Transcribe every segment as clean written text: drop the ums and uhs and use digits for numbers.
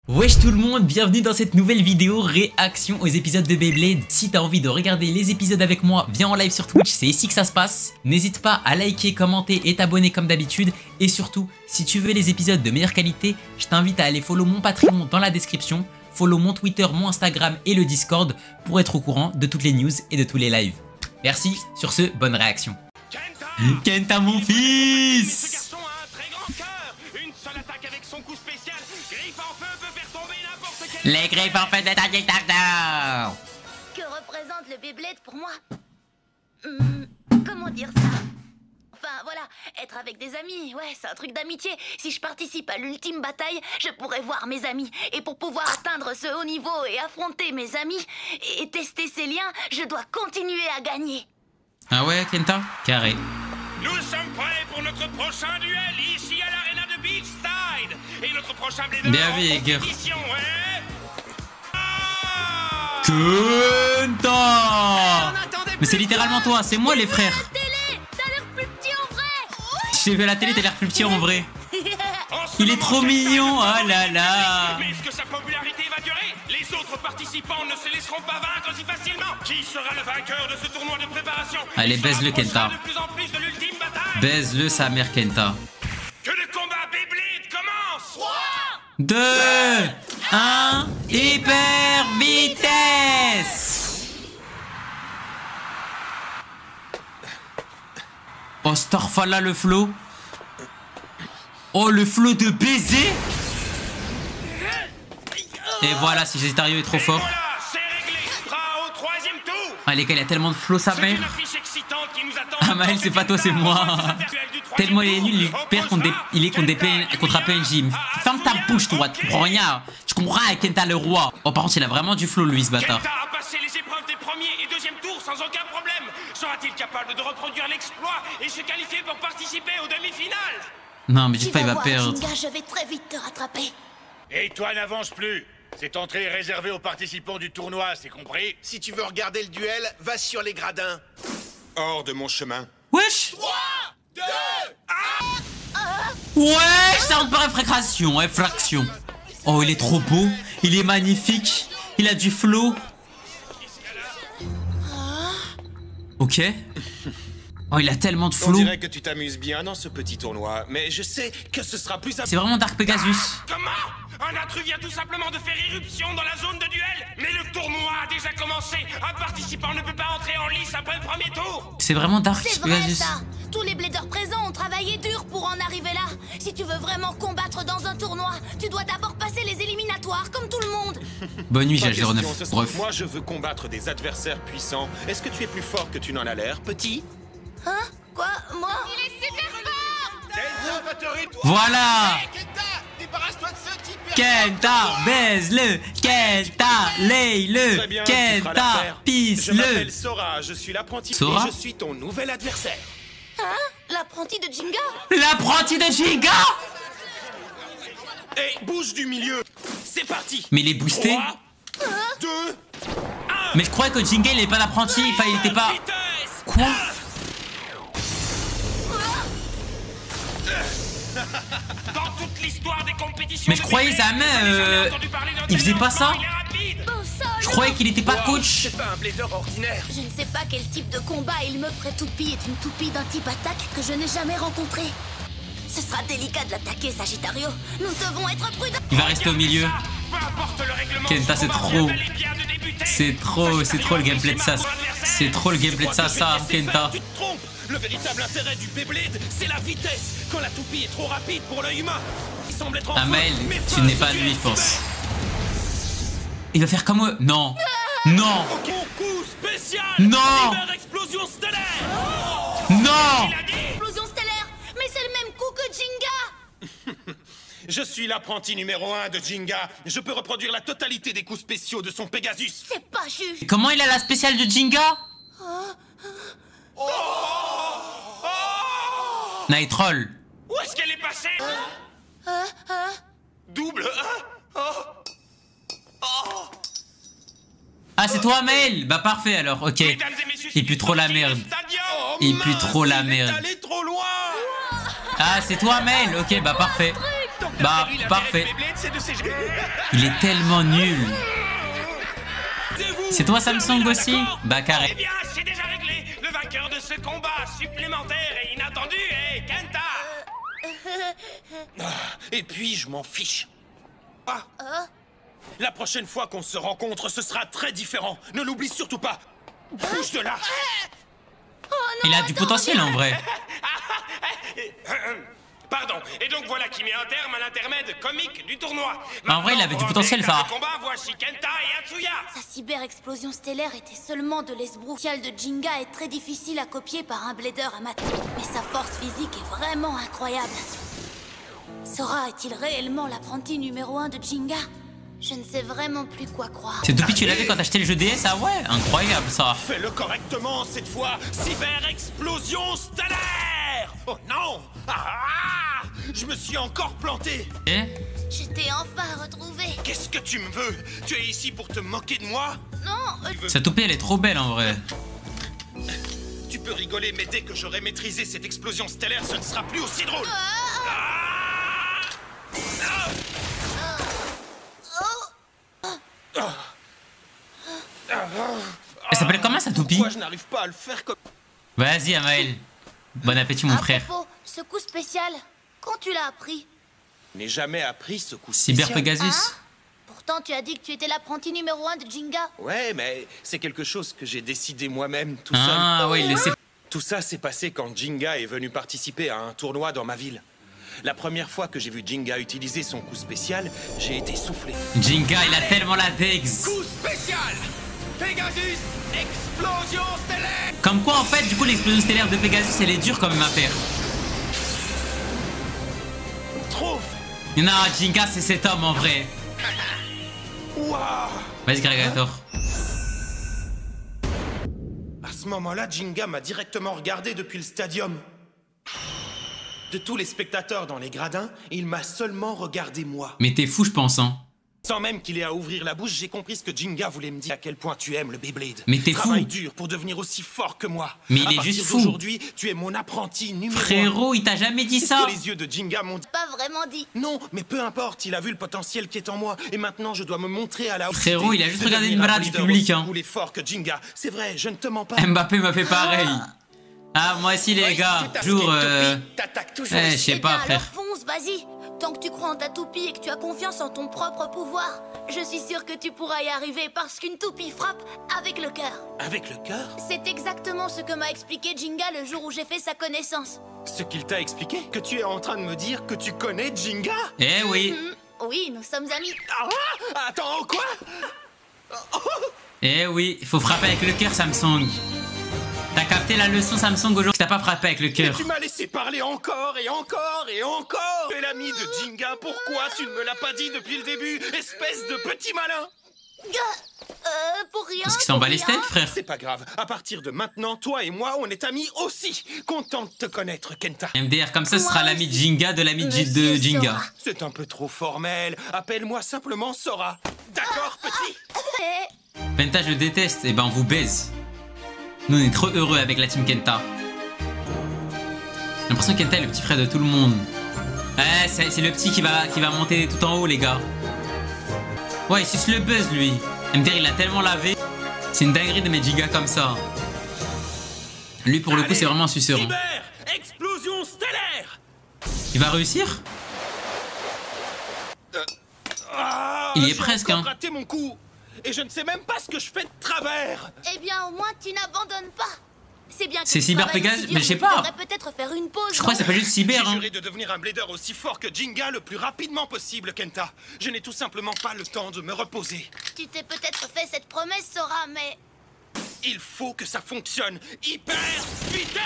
Wesh tout le monde, bienvenue dans cette nouvelle vidéo réaction aux épisodes de Beyblade. Si t'as envie de regarder les épisodes avec moi, viens en live sur Twitch, c'est ici que ça se passe. N'hésite pas à liker, commenter et t'abonner comme d'habitude. Et surtout, si tu veux les épisodes de meilleure qualité, je t'invite à aller follow mon Patreon dans la description, follow mon Twitter, mon Instagram et le Discord pour être au courant de toutes les news et de tous les lives. Merci, sur ce, bonne réaction. Kenta mon fils! Les griffes en feu de ta dictateur. Que représente le Beyblade pour moi? Comment dire ça? Enfin voilà, être avec des amis, ouais, c'est un truc d'amitié. Si je participe à l'ultime bataille, je pourrais voir mes amis. Et pour pouvoir atteindre ce haut niveau et affronter mes amis et tester ces liens, je dois continuer à gagner. Ah ouais, Kenta? Carré. Nous sommes prêts pour notre prochain duel ici à l'arena de Beachside. Et notre prochain Blader Bien vu, en Egger. compétition est... Kenta! Mais c'est littéralement toi, c'est moi les frères. La télé, t'as l'air plus petit en vrai. J'ai vu à la télé, t'as l'air plus petit en vrai. Il est trop mignon, oh là là. Mais est-ce que sa popularité va durer? Les autres participants ne se laisseront pas vaincre si facilement. Qui sera le vainqueur de ce tournoi de préparation? Allez, Il se baise-le, rapprochera Kenta. de plus en plus de l'ultime bataille. Baise-le sa mère Kenta. Que le combat Beyblade commence. 2, 1, hyper vitesse. Oh Starfalla le flow. Oh le flow de baiser. Et voilà, si Zetario est trop fort. Voilà, c'est réglé. Bras au troisième tour. Ah les gars, il y a tellement de flow sa C'est mère. une affiche excitante qui nous attend. Ah Maël, c'est pas toi, c'est moi. Tellement il est nul, il perd contre des, il est contre un PNJ. Ferme ta bouche toi, tu comprends rien. Tu comprends avec Kenta le roi. Oh par contre il a vraiment du flow lui ce bâtard. Kenta a passé les épreuves des premiers et deuxième tours sans aucun problème. Sera-t-il capable de reproduire l'exploit et se qualifier pour participer aux demi-finales? Non mais dis Tu pas il vas va voir, perdre. Jinga, je vais très vite te rattraper. Et toi n'avance plus. Cette entrée est réservée aux participants du tournoi, c'est compris? Si tu veux regarder le duel, va sur les gradins. Hors de mon chemin. Wesh. 3, 2, Wesh, ça rentre par effraction. Oh il est trop beau, il est magnifique, il a du flow. Ok. Oh il a tellement de On flow. dirait que tu t'amuses bien dans ce petit tournoi, mais je sais que ce sera plus... C'est vraiment Dark Pegasus. Comment? Un intrus vient tout simplement de faire irruption dans la zone de duel. Mais le tournoi a déjà commencé. Un participant ne peut pas entrer en lice après le premier tour. C'est vraiment Dark C'est vrai Pegasus. ça. Tous les bladers présents ont travaillé dur pour en arriver là. Si tu veux vraiment combattre dans un tournoi, tu dois d'abord passer les éliminatoires comme tout le monde. Bonne nuit, Pas j'ai 09. question, ce Bref. Moi je veux combattre des adversaires puissants. Est-ce que tu es plus fort que tu n'en as l'air, petit? Hein? Quoi? Moi? Il est super fort. Voilà. Kenta, débarrasse-toi de ce type. Kenta, baise-le. Kenta, Très lay-le. bien, tu feras Kenta, l'affaire. Je pisse-le. m'appelle Sora, je suis l'apprenti Sora et je suis ton nouvel adversaire. Hein? L'apprenti de Jinga? L'apprenti de Jinga. Et bouge du milieu. C'est parti. Mais il est boosté. 3, 2, Mais je croyais que Jinga il est pas l'apprenti. Enfin il était pas... Vitesse. Quoi? Dans toute l'histoire des compétitions. Mais je croyais Zama, il faisait pas ça. Je croyais qu'il était pas coach. c'est pas un blader ordinaire. Je ne sais pas quel type de combat il me pré-toupie est une toupie d'un type attaque que je n'ai jamais rencontré. Ce sera délicat de l'attaquer, Sagittario. Nous devons être prudents. Il va rester au milieu. Kenta, c'est trop. C'est trop le gameplay de ça. C'est trop le gameplay de ça, Kenta. Tu te trompes. Le véritable intérêt du Beyblade, c'est la vitesse. Quand la toupie est trop rapide pour l'œil humain, il semble être en Amel, feu, mais tu feu, n'es si pas tu lui, es je pense. sévère. Il va faire comme eux. Non. Non. Ok. Coup spécial. Non. Cyber explosion stellaire. Non. Il a dit. Explosion stellaire. Mais c'est le même coup que Jinga. Je suis l'apprenti numéro 1 de Jinga. Je peux reproduire la totalité des coups spéciaux de son Pegasus. C'est pas juste. Comment il a la spéciale de Jinga? Nightroll. Où est-ce qu'elle est passée? Double 1. Ah c'est toi Amel. Bah parfait alors, ok. Mesdames et messieurs, Il pue trop la merde. Il pue trop la merde. Allez trop loin. Ah c'est toi Amel. Ok bah parfait. Donc Bah, Lui, l'intérêt parfait. du Beyblade, c'est de s'échapper. Il est tellement nul. Taisez-vous. C'est toi Samsung Fermez-la, aussi? d'accord Bah carré. Eh bien, c'est déjà réglé. Le vainqueur de ce combat supplémentaire et inattendu est Kenta. Et puis, je m'en fiche. Ah. La prochaine fois qu'on se rencontre, ce sera très différent. Ne l'oublie surtout pas. Bouge de là. Il a du potentiel en vrai. Pardon. Et donc voilà qui met un terme à l'intermède comique du tournoi. En vrai, il avait du Maintenant, potentiel, pour un ça. véritable combat, voici Kenta et Atsuya. Sa cyber-explosion stellaire était seulement de l'esbrouf. Celle de Jinga est très difficile à copier par un blader amateur. Mais sa force physique est vraiment incroyable. Sora est-il réellement l'apprenti numéro 1 de Jinga? Je ne sais vraiment plus quoi croire. C'est Toupie, tu l'avais quand t'as acheté le jeu DS? Ah ouais, incroyable ça. Fais-le correctement cette fois. Cyber-explosion stellaire. Oh non. Ah, je me suis encore planté. Et Je t'ai enfin retrouvé. Qu'est-ce que tu me veux? Tu es ici pour te moquer de moi? Non, sa toupie, elle est trop belle en vrai. Tu peux rigoler, mais dès que j'aurai maîtrisé cette explosion stellaire, ce ne sera plus aussi drôle. Elle s'appelle comment sa toupie? Pourquoi je n'arrive pas à le faire comme... Vas-y Amael. Bon appétit mon à frère. propos, ce coup spécial, quand tu l'as appris? Je n'ai jamais appris ce coup Cyber spécial. Pegasus. Pourtant, tu as dit que tu étais l'apprenti numéro 1 de Jinga. Ouais, mais c'est quelque chose que j'ai décidé moi-même tout seul. Ah ouais, il le sait. Tout ça s'est passé quand Jinga est venu participer à un tournoi dans ma ville. La première fois que j'ai vu Jinga utiliser son coup spécial, j'ai été soufflé. Jinga, il a tellement la dex. Coup spécial. Pegasus, explosion stellaire. Comme quoi en fait, du coup, l'explosion stellaire de Pegasus, elle est dure quand même à faire. Trop. Non, Jinga, c'est cet homme en vrai. Waouh. Vas-y, Gargator. À ce moment-là, Jinga m'a directement regardé depuis le stadium. De tous les spectateurs dans les gradins, il m'a seulement regardé moi. Mais t'es fou, je pense, hein. Sans même qu'il ait à ouvrir la bouche, j'ai compris ce que Jinga voulait me dire. À quel point tu aimes le Beyblade. Mais t'es fou. Travaille dur pour devenir aussi fort que moi. Mais il est juste fou. Aujourd'hui, tu es mon apprenti numéro 1. Frérot, il t'a jamais dit C'est ce ça. que les yeux de Jinga m'ont dit. Pas vraiment dit. Non, mais peu importe, il a vu le potentiel qui est en moi. Et maintenant, je dois me montrer à la hauteur. Frérot, il a juste regardé une bras du public, hein. Il est fort que Jinga. C'est vrai, je ne te mens pas. Mbappé m'a fait pareil. Ah, moi aussi, les gars. Toujours, T'attaques toujours. je sais Eh pas, bien, alors frère. fonce, vas-y. Tant que tu crois en ta toupie et que tu as confiance en ton propre pouvoir, je suis sûre que tu pourras y arriver parce qu'une toupie frappe avec le cœur. Avec le cœur? C'est exactement ce que m'a expliqué Jinga le jour où j'ai fait sa connaissance. Ce qu'il t'a expliqué? Que tu es en train de me dire que tu connais Jinga? Eh oui. Oui, nous sommes amis. Ah, attends, quoi? Eh oui, il faut frapper avec le cœur, Samsung. T'as capté la leçon, Samsung, aujourd'hui? T'as pas frappé avec le Et cœur. tu m'as laissé parler encore et encore et encore. Tu es l'ami de Jinga, pourquoi tu ne me l'as pas dit depuis le début? Espèce de petit malin. Pour rien. Parce qu'il s'en pour bat les rien. steaks, frère. C'est pas grave, à partir de maintenant, toi et moi, on est amis aussi. Content de te connaître, Kenta. MDR, comme ça, ce sera Moi l'ami de aussi. Jinga de l'ami de Monsieur Jinga. Sora. C'est un peu trop formel, appelle-moi simplement Sora. D'accord, petit? Eh, Penta, je le déteste. Eh ben, on vous baise. Nous, on est trop heureux avec la team Kenta. J'ai l'impression que Kenta est le petit frère de tout le monde. Ouais, c'est le petit qui va monter tout en haut, les gars. Ouais, il suce le buzz, lui. MDR, il a tellement lavé. C'est une dinguerie de mettre Jinga comme ça. Lui, pour le coup, c'est vraiment un suceur. hein. Cyber, explosion stellaire. Il va réussir? Ah, Il y est j'ai presque, encore hein. raté mon coup. Et je ne sais même pas ce que je fais de travers. eh bien, au moins, tu n'abandonnes pas. C'est bien que C'est tu Cyber travailles Pegasus, aussi dur, mais je sais tu pas. devrais peut-être faire une pause. Je crois que ça s'appelle juste Cyber. J'ai Hein. juré de devenir un blader aussi fort que Jinga le plus rapidement possible, Kenta. Je n'ai tout simplement pas le temps de me reposer. Tu t'es peut-être fait cette promesse, Sora, mais... Il faut que ça fonctionne. Hyper vitesse.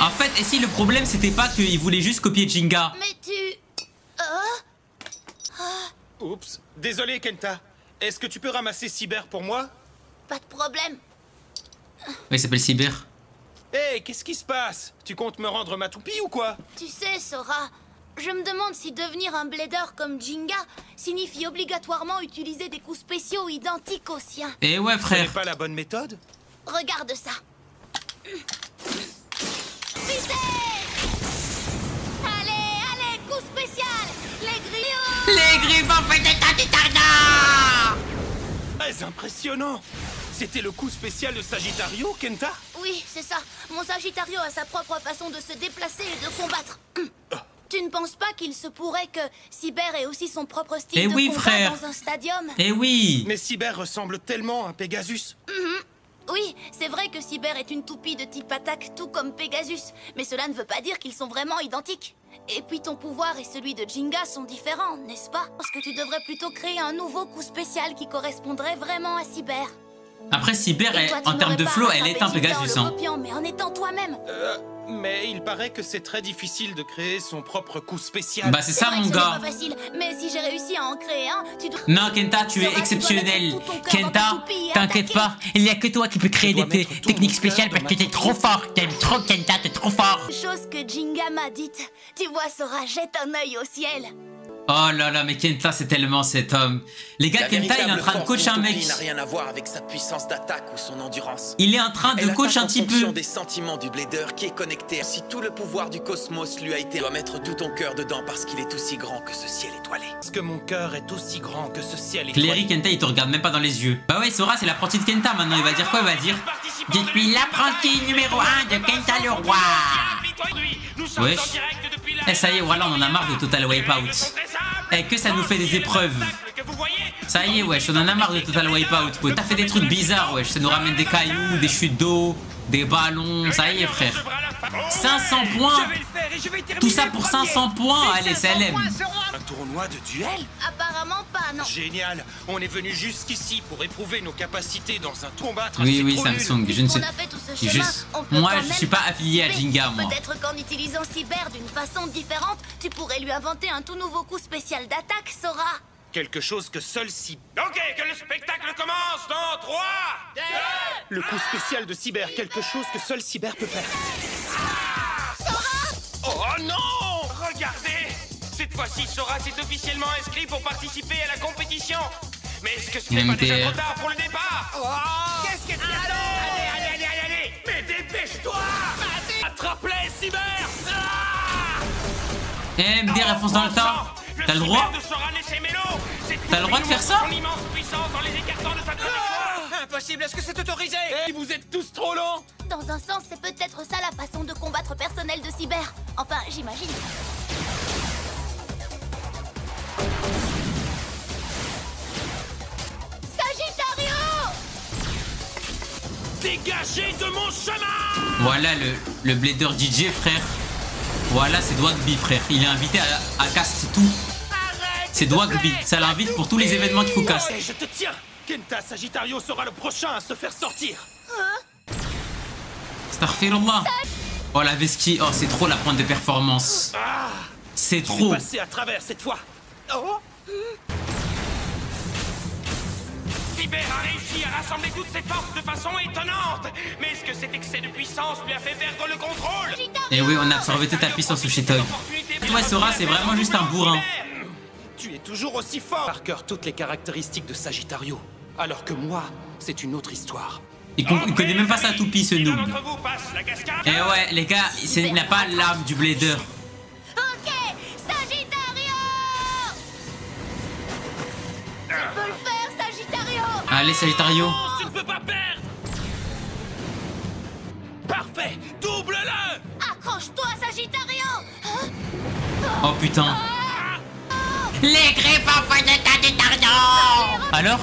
En fait, et si le problème, c'était pas qu'il voulait juste copier Jinga? Mais tu... Oups. Désolé, Kenta. Est-ce que tu peux ramasser Cyber pour moi? Pas de problème. Ouais, il s'appelle Cyber. Hé, qu'est-ce qui se passe? Tu comptes me rendre ma toupie ou quoi? Tu sais, Sora, je me demande si devenir un blader comme Jinga signifie obligatoirement utiliser des coups spéciaux identiques aux siens. Eh ouais, Ce n'est frère. pas la bonne méthode? Regarde ça. Vitesse! Allez, allez, coup spécial! Les grilles griffes en fait de Sagittario. Très impressionnant. C'était le coup spécial de Sagittario, Kenta? Oui, c'est ça. Mon Sagittario a sa propre façon de se déplacer et de combattre. Tu ne penses pas qu'il se pourrait que Cyber ait aussi son propre style de combat frère. dans un stadium? Eh oui. Mais Cyber ressemble tellement à Pegasus. Oui, c'est vrai que Cyber est une toupie de type attaque, tout comme Pegasus. Mais cela ne veut pas dire qu'ils sont vraiment identiques. Et puis ton pouvoir et celui de Jinga sont différents, n'est-ce pas? Parce que tu devrais plutôt créer un nouveau coup spécial qui correspondrait vraiment à Cyber. Après, Cyber, Et toi, tu en termes de n'aurais flow, pas elle est rattrapé un Jinga en Pegasus. le Hein. copiant, mais en étant toi-même. Mais il paraît que c'est très difficile de créer son propre coup spécial. Bah, c'est ça, vrai mon que ce gars. n'est pas facile, mais si j'ai réussi à en créer un, tu dois... Non, Kenta, tu es Sora, tu exceptionnel. dois mettre tout ton cœur dans ta Kenta, toupie et t'inquiète attaquer. pas. Il n'y a que toi qui peux créer Je dois des mettre tout techniques mon spéciales cœur parce dans que ma t'es trop fort. T'aimes trop, Kenta, t'es trop fort. Chose que Jinga m'a dite. Tu vois, Sora, jette un œil au ciel. Oh là là, mais Kenta, c'est tellement cet homme. Les gars, La Kenta, il est en véritable train de force coacher un d'une mec. toupie n'a rien à voir avec sa puissance d'attaque ou son endurance. Il est en train de Elle coacher un attaque petit en fonction peu. des sentiments du blader qui est connecté. Si tout le pouvoir du cosmos lui a été, tu dois mettre tout ton cœur dedans parce qu'il est aussi grand que ce ciel étoilé. Parce que mon cœur est aussi grand que ce ciel Cléry, étoilé. Kenta, il te regarde même pas dans les yeux. Bah ouais, Sora, c'est l'apprenti de Kenta maintenant. Il va dire quoi? Il va dire: je suis l'apprenti numéro 1 de Kenta le roi. Wesh. Eh, ça y est, voilà, on en a marre de Total Wipeout. Eh, que ça nous fait des épreuves. Ça y est, wesh, on en a marre de Total Wipeout. T'as fait des trucs bizarres, wesh. Ça nous ramène des cailloux, des chutes d'eau, des ballons. Ça y est, frère. 500 points. Tout ça pour 500 points. Allez, ça l'aime. Un tournoi de duel? Apparemment pas, non. Génial. On est venu jusqu'ici pour éprouver nos capacités dans un combat. Oui, oui, Samsung. Je ne sais. On a fait tout ce chemin, on peut Moi, quand je même suis pas affilié à participer. Jinga, moi. Peut-être qu'en utilisant Cyber d'une façon différente, tu pourrais lui inventer un tout nouveau coup spécial d'attaque, Sora. Quelque chose que seul Cyber... Ok, que le spectacle commence dans 3, 2... Le coup spécial de Cyber, quelque chose que seul Cyber peut faire. Oh non! Regardez! Cette fois-ci, Sora s'est officiellement inscrit pour participer à la compétition. Mais est-ce que ce n'est pas déjà MTR. trop tard pour le départ? Qu'est-ce que tu attends? Allez! Mais dépêche-toi! Attrape-les, Cyber! Eh, MDR, elle fonce dans le tas. T'as le droit? T'as le droit de faire ça? Son immense puissance en les écartant de sa trajectoire. Impossible, est-ce que c'est autorisé? Vous êtes tous trop lents. Dans un sens, c'est peut-être ça la façon de combattre personnel de Cyber. Enfin, j'imagine. Sagittario! Dégagez de mon chemin! Voilà le blader DJ, frère. Voilà, c'est Dwagby, frère. Il est invité à cast, c'est tout. C'est Dwagby. Ça l'invite pour tous les événements qu'il faut cast. Et je te tiens. Kenta Sagittario sera le prochain à se faire sortir. Astaghfirullah. Oh, la Veski. Oh, c'est trop la pointe de performance. C'est Je vais trop. passer à travers cette fois. Oh. Cyber a réussi à rassembler toutes ses forces de façon étonnante. Mais est-ce que cet excès de puissance lui a fait perdre le contrôle? Et oui, on a absorbé toute ta puissance au Shitog. Toi, Sora, c'est vraiment juste un bourrin. Tu es toujours aussi fort. Par cœur toutes les caractéristiques de Sagittario. Alors que moi, c'est une autre histoire. Il connaît même pas sa toupie, ce noob. D'entre vous passe la cascade. Et ouais, les gars, il n'a pas l'âme du blader. Ok, Sagittario! Tu peux le faire, Sagittario! Allez, Sagittario. Non, tu ne peux pas perdre. Parfait. Double-le. Accroche-toi, Sagittario! Oh putain. Les griffes en fait de Sagittario. Alors?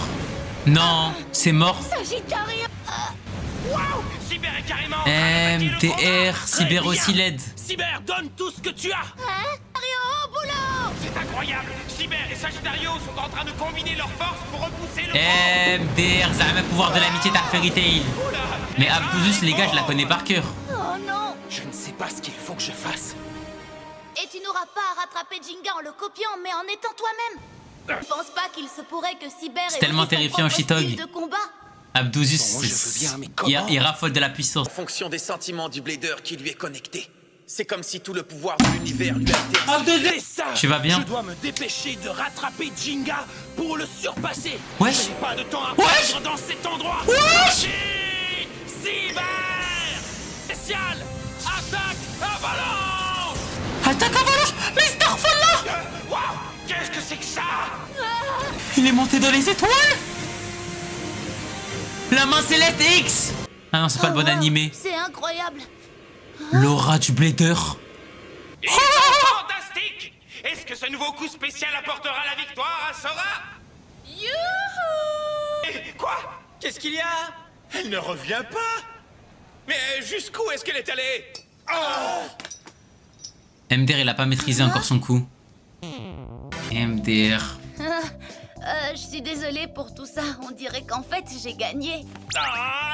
Non, c'est mort. Sagittario! Waouh! Cyber est carrément... MTR, Cyber aussi l'aide. Cyber, donne tout ce que tu as. Sagittario, au boulot! C'est incroyable. Cyber et Sagittario sont en train de combiner leurs forces pour repousser le... MDR, ça a le même pouvoir de l'amitié d'Arc Fairy Tail. Mais Abdouzus, les gars, je la connais par cœur. Oh non! Je ne sais pas ce qu'il faut que je fasse. Et tu n'auras pas à rattraper Jinga en le copiant, mais en étant toi-même. Tu penses pas qu'il se pourrait que Cyber ait tellement aussi son terrifiant, propre Shitog. style de combat? Abdouzus, Bon, je veux bien, mais comment? il raffole de la puissance. En fonction des sentiments du blader qui lui est connecté. C'est comme si tout le pouvoir de l'univers lui a été... C'est ça. Tu vas bien? Je dois me dépêcher de rattraper Jinga pour le surpasser. Wesh. Je n'ai pas de temps à Wesh. perdre dans cet endroit. Wesh. Cyber spécial. Attaque avalanche. Attaque avalanche. Mais Starfall là. Waouh. Qu'est-ce que c'est que ça? Il est monté dans les étoiles. La main céleste X. Ah non, c'est pas le bon wow, animé. C'est incroyable. L'aura du Blader. Il est fantastique! Est-ce que ce nouveau coup spécial apportera la victoire à Sora? Youhou! Quoi? Qu'est-ce qu'il y a? Elle ne revient pas. Mais jusqu'où est-ce qu'elle est allée? MDR, il a pas maîtrisé encore son coup. MDR. Je suis désolée pour tout ça. On dirait qu'en fait, j'ai gagné.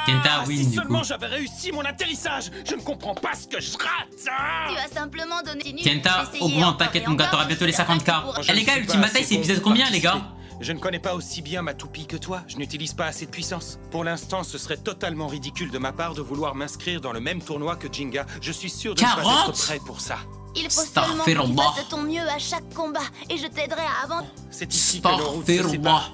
Kenta win Si du seulement coup. j'avais réussi mon atterrissage. Je ne comprends pas ce que je rate. Tu vas simplement donner une Kenta, augmente, t'inquiète mon gars, t'auras bientôt les 50K. Je Eh les ne gars, suis Ultime pas Bataille, assez c'est bon épisode pour combien les gars? participer. Je ne connais pas aussi bien ma toupie que toi. Je n'utilise pas assez de puissance. Pour l'instant, ce serait totalement ridicule de ma part de vouloir m'inscrire dans le même tournoi que Jinga. Je suis sûr de ne pas 40? être prêt pour ça. Il faut seulement que tu Astaghfirullah. fasses de ton mieux à chaque combat. Et je t'aiderai à avancer. C'est ici que nos routes se Astaghfirullah. séparent.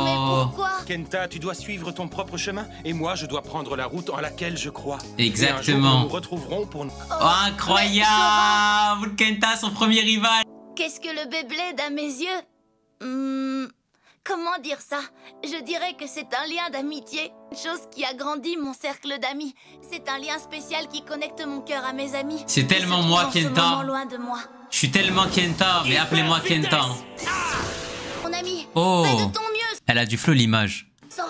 Mais Oh. pourquoi? Kenta, tu dois suivre ton propre chemin et moi, je dois prendre la route en laelle je crois. Exactement. Et un jour, nous nous retrouverons pour... Oh, incroyable. Kenta, son premier rival. Qu'est-ce que le Beyblade à mes yeux? Comment dire ça? Je dirais que c'est un lien d'amitié. Une chose qui agrandit mon cercle d'amis. C'est un lien spécial qui connecte mon cœur à mes amis. C'est qui tellement se moi, trouvent en ce Kenta. moment loin de moi. Je suis tellement Kenta, mais appelez-moi Kenta. Mon ami, Oh. fais de ton mieux, Elle a du flow l'image. Sora.